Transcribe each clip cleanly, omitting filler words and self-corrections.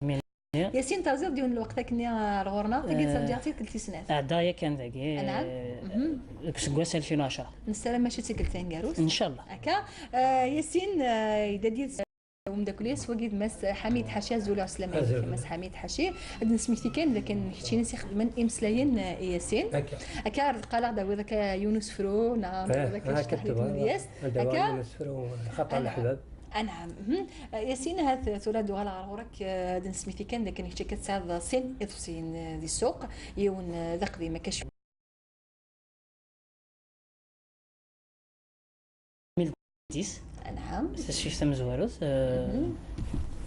مين هي؟ ياسين تازر ديون الوقت كني الغورنا تلقيت رجعتي قلت لي سنات. أعدايا كان ذاكي نعم. كسكواس 2010 نسلم ماشي تيكلتين كاروس. إن شاء الله. هكا. ياسين إذا ديت ومداكليس وقيد مس حميد حاشي زول عسلامة مس حميد حاشي هاد نسميتي كان لكن حشي نسي خدمن امسلاين ياسين هكا قال دا ذاك يونس فرو نعم ذاك التحديد دياس هكا يونس فرو خطا الاحباب. نعم. ياسين هذا ثلاث دوغال عرورك دن سميتي كان لكن حتى كتساعد سين اضسين دي السوق يون ذاك دي ما كاش 2010 نعم. شفت مزواروس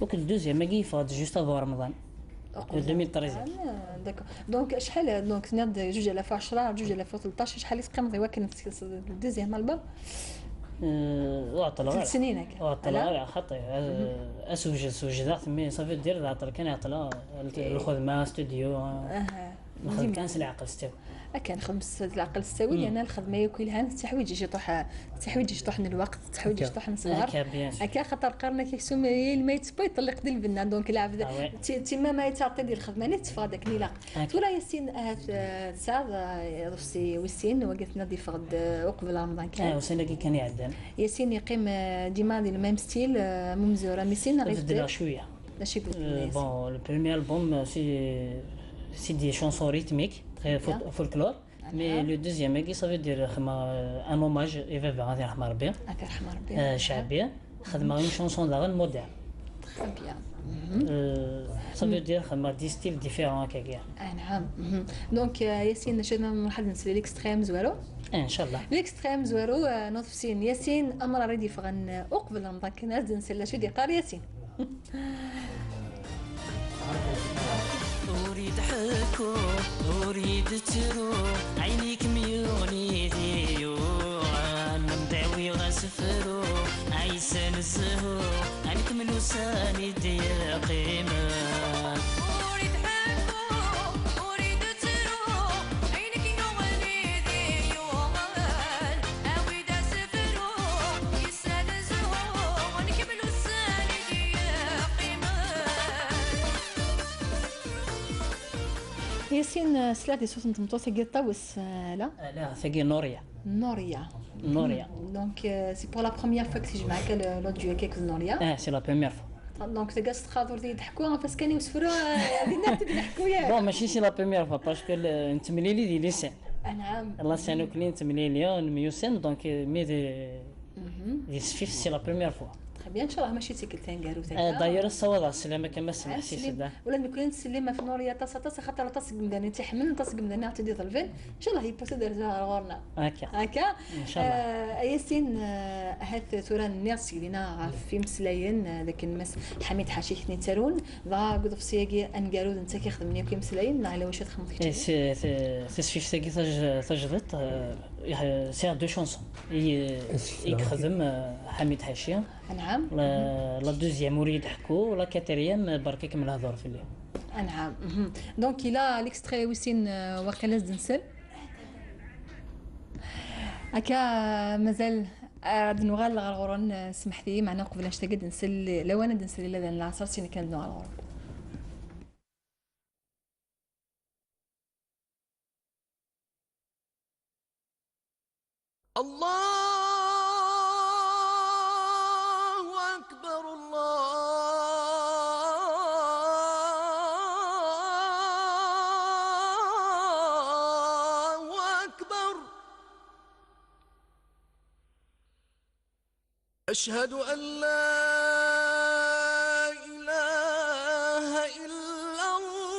وكل دوزيام ماكي فاد جوست افوا رمضان 2013. داكو دونك شحال دونك ناض 2010 2013 شحال تقيم غير كان الدوزيام البا وعطلا 3 سنين هكا وعطلا خطي سوجدات مي صافي دير عطلا كان عطلا الخدمه ستوديو نخدم كان العقل ستاو كان خمس العقل السوي لان الخدمه ياكلها التحويج يجي طوح التحويج يجي طوح الوقت التحويج يجي طوح نصغر هكا خاطر قرنا كيكسوم ما يتسبا يطلق ديال البنا دونك العبد تما ما يتعطي ديال الخدمه نتفا داك نيلا ولا ياسين ساعه رفسي وسين وقفنا دي فغد وقبل رمضان كان وسينا كي كان يعدل ياسين يقيم ديما ديال الميم ستيل ممزوره ميسين غير شويه ماشي قلت بون لو بريمير البوم سي دي شونسون ريتميك très folklore mais le deuxième qui ça veut dire un hommage Eva غادي يرحم ربي شعبيه خدمه une chanson d'arène moderne très bien ça veut dire خدمه دي ستيل ديفيرون هكايا نعم دونك ياسين شنو واحد نسمي ليكستريم زوالو ان شاء الله ليكستريم زوالو نوفسين ياسين امر ريدي فغن اقبل رمضان كنا نسلا شو دي قار ياسين أريد حكو أريد ترو عينيك ميوني ديوان مداوي غسفرو عيسان الزهو عنك من وساني دي قيمة أريد حكو أريد ترو عينيك ميوني ديوان أويد أسفرو عيسان الزهو عنك من وساني دي قيمة ياسين سلادي صوت نتمطو ثقي طوس لا لا ثقي نوريا نوريا دونك سي بور لا بروميير فوا كنت معاك لو ديو كيك نوريا سي لا بروميير فوا دونك تقاس تخاطر يضحكوا فاس كانوا يسفروا غادي نضحكوا ياك بون ماشي سي لا بروميير فوا باسكو نتملي لي دي ليسان نعم الله سانو كلين نتملي لي ميوسين دونك مي دي سفيف سي لا بروميير فوا très bien ان شاء الله ماشي تيكلتين كارو داير الصواد السلامه كما سمع سيدا ولا نكون نسلم في نوريا طاسه خاطر طاسه قمداني تحمل طاسه قمداني عطي ظلفين ان شاء الله هي بوسي دارها غورنا هكا ان شاء الله ياسين هاد ثورا الناس لينا في مسلاين لكن مس حميد حاشي اثني تارون ضا قد في سياقي انقارود انت كيخدمني وكي مسلاين على واش تخمم كي سي سفيف ساكي تجدت سي دو شونسون يخدم حميد حاشي نعم لا دوزيام وريد حكو لا كاتريام برك كمل هضر في الليل نعم دونك الى ليكستري وسين واقيلا زنسل هكا مازال غادي نوغال غرغورون سمحتي معنا قبل نشتاق نسل لو انا نسل الا العصر سين كان نوع الغرور الله أكبر الله أكبر أشهد أن لا إله إلا الله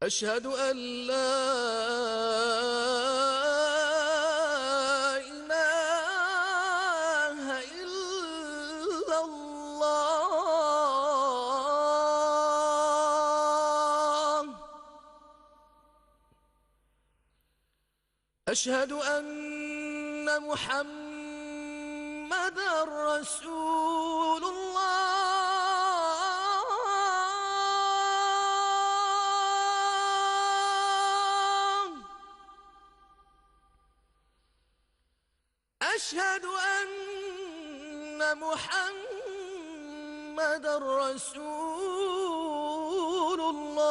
أشهد أن لا إله إلا الله أشهد أن محمدًا رسول الله أشهد أن محمد رسول الله.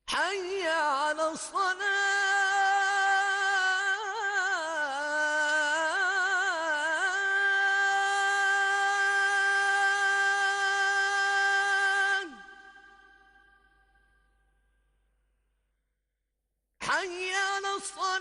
حي على الصلاة. حي على الصلاة.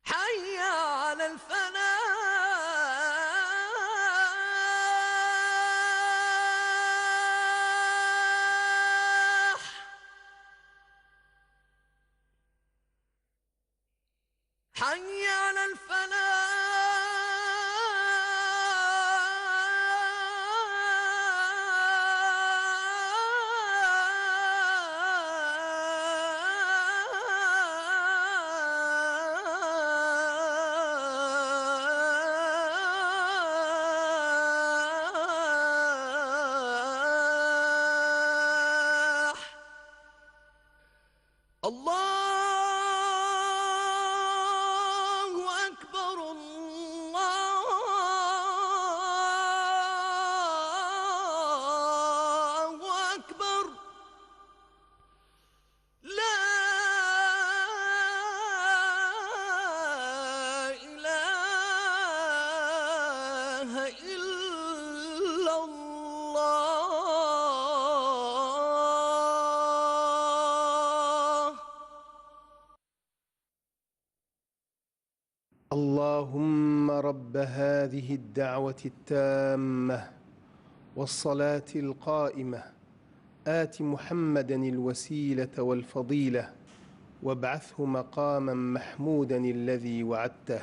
حي على الفلاح. حي على الفلاح. الله أكبر الله أكبر. لا إله إلا الله. اللهم رب هذه الدعوة التامة والصلاة القائمة آت محمدا الوسيلة والفضيلة وابعثه مقاما محمودا الذي وعدته.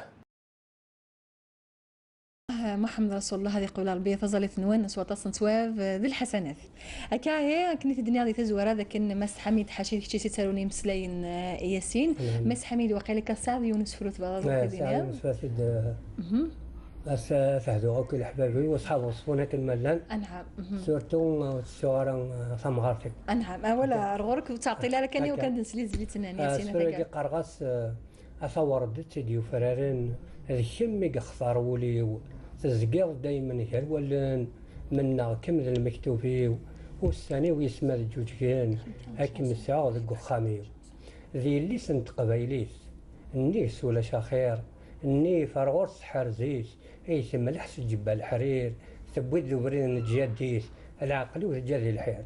محمد رسول الله هذه قول ربي تظلت نونس وتصن سواف ذي الحسنات هكا هي كنت الدنيا غادي تزور هذا كان مس حميد حاشي كشي تسالوني مسلاين ياسين مس حميد وقيل لك سعد يونس فروت بغا سعد يونس فاسد فهدو كل احبابي واصحاب وصفونا كالملان. انعم سورتو الصغار ثمغارتك. انعم ولا رغورك تعطي لها كاني وكان نسلي زليتنا ياسين هكا قرغاس اثور دت ديو فرارين الشم يخسر ولي تزقير دائما هرولن منا كم المكتوبي والثاني ويسمى الجوجين هاكم الساعه ذك خامي ذي اللي سنت قبايليس النيس ولا شاخير الني فرغورس حرزيس اي ثم الحس جبال الحرير ثبوت ذبرين الجاديس العقل وجاد الحير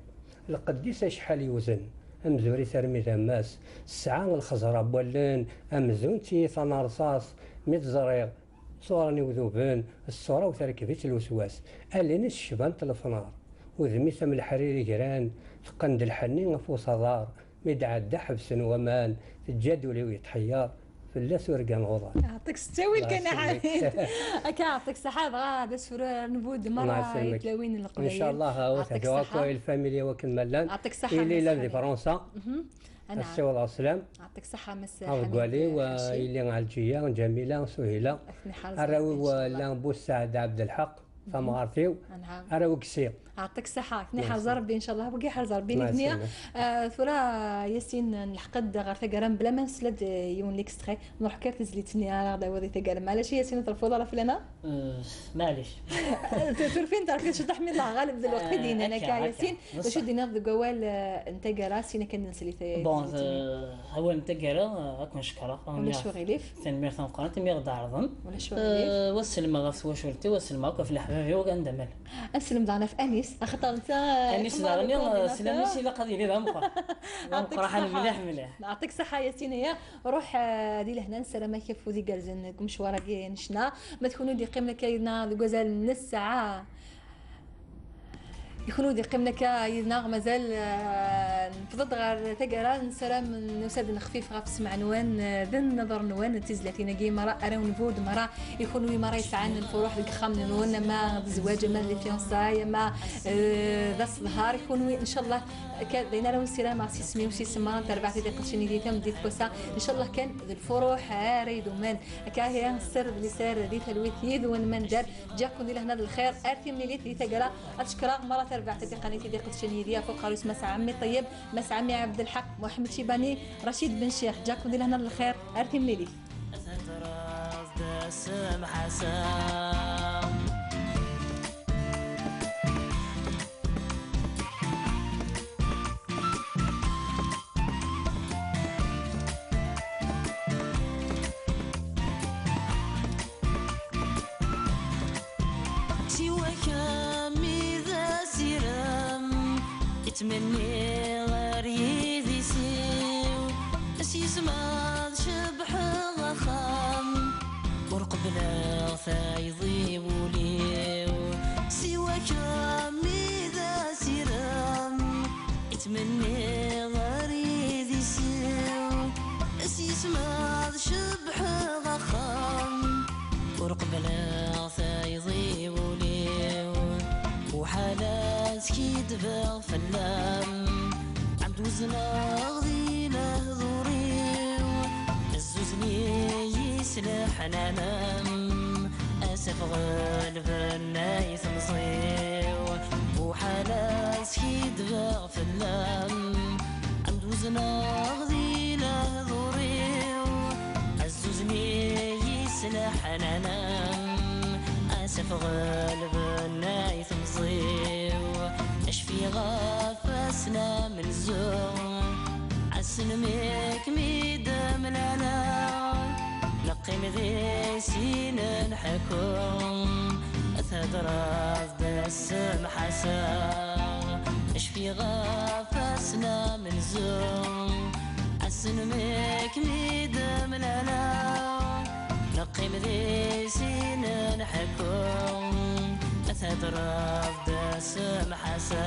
القديس شحال يوزن امزوري ترمي ثماس الساعه الخزره بولان امزون تي ثنا رصاص ميت زرير صورني وذوبان الصوره وتركبت الوسواس الين الشبان تلفنار وذمي ثم الحريري جيران فقند الحنين فوس دار مدعد حبس ومان الجدول ويتحير في اللاس ورقان غضا. يعطيك الستاوي كان حبيب هكا يعطيك الصحة غادا سفر نبود مرة يتلاوين القبائل ان شاء الله وتهدوا الفاميليا وكل ملان يعطيك الصحة اللي لا فرنسا السوال السلام يعطيك الصحة مس حميد واللي مع الجيه جميلة سهيلة الراوي لا بوس سعد عبد الحق فمغارتيو الراوي كسير يعطيك الصحة كني حرز ربي ان شاء الله بقي حرز ربي نبنيا ثورا ياسين نحقد غير ثقران بلا ما نسلد يون ليكستري نروح كيف تزليتني غدا ودي ثقران معليش ياسين ترفض راه فلانه معليش فين تعرف كيفاش تحمي الله غالب ذا الوقت دينا انا كا ياسين واش دينا ذا قوال انت راسي كان نسلي بون هو انت قرا اكون شكرا ولا شو غيليف ثاني ميرثون قرات ميغدا عرضن ولا شو غيليف والسلمى غاف وشورتي والسلمى وقف الحبابي وكندمل اسلم دعنا في انيس اخطر انت انيس دارني سلامي سي لقضي لي دمقه راح مليح نعطيك صحه ياسين هي روح دي لهنا سلامه كيف ودي جالزن مشوار كي نشنا ما تكونوا دي قيمنا كاينا غزال نص ساعه يكونوا دي قيمنا كاينا مازال نفضل غير تقرا نسلام نساد نخفيف غاف سمع نوان ذن نظر نوان تزلاتينا كي مرا اراون فود مرا يكونوا مرا يسعان الفروح ديك خام نوان ما الزواج ما لي فيونساي ما ذا الظهر يكونوا ان شاء الله كاين لهم السلام مع سيسمي وسي سما تربع في ديك الشني ديتها مديت كوسا ان شاء الله كان الفروح ريدو من كاهي السر اللي سار ديت الوثيد وين من دار جاكم ديال هنا الخير ارتي من ليت ديتا قرا اشكرا مره تربع في قناتي ديك الشني ديال فوق قالوا مسا عمي طيب مسا عمي عبد الحق محمد شيباني رشيد بن شيخ جاكم ديال هنا الخير ارتي من ليت تمني غير يدي سيو اسيسما شبح غخام ورقبل ثايضي وليو سواك ميدا سيرام تمني غير يدي سيو اسيسما شبح غخام ورقبل ثايضي وليو وحالات كيدبغ فلام عمد وزنا غذي لهذوريو الزوزني يسلح نانام اسف غالب النايث مصيو وحالات كيدبغ فلام عمد وزنا غذي لهذوريو الزوزني يسلح نانام اسف غالب النايث مصيو اشفي غافسنا من زور عسن ميك ميدام العلا نقي مذي سين نحكم اثدراز دسم حسا اشفي غافسنا من زور عسن ميك ميدام العلا نقي مذي سين نحكم أثدرف دسم حسا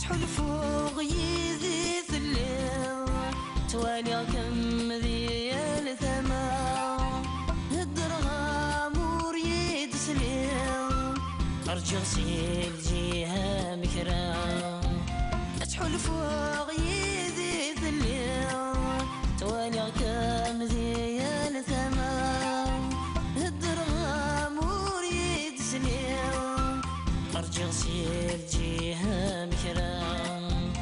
تحل فوق يذي ثليل توالي كم ذي الثمار الدرغام وريد سليل أرجع سيل جيها مكرام أتحل فوق يذي ثليل توالي كم ذي الثمار الدرغام وريد سليل أرجع سيل جيها مكرام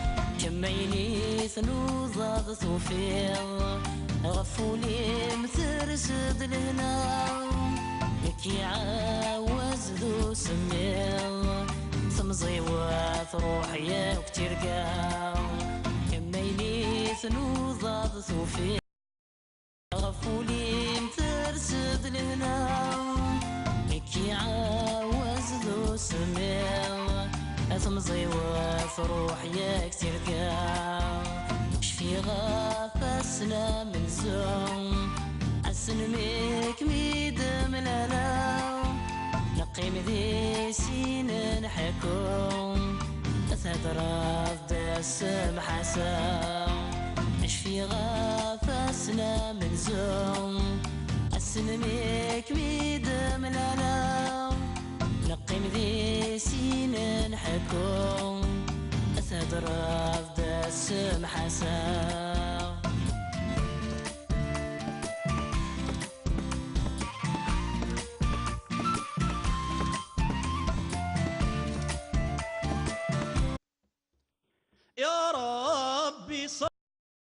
جمعيني ثنوض ثوفيل غفولي مثرسد لهنا كي عاوز ذو سميل ثمزي وثروح يا وكتير قاو كميني ثنوض ثوفيل غفولي مثرسد لهنا كي عاوز ذو سميل ثمزي وثروح يا كتير قاو شفي غافسنا من زوم عسن ميك ميدم العلا نقي مذي سين نحكم أثدراف دسم حسا شفي غافسنا من زوم عسن ميك ميدم العلا نقي مذي سين نحكم أثدراف دسم حسا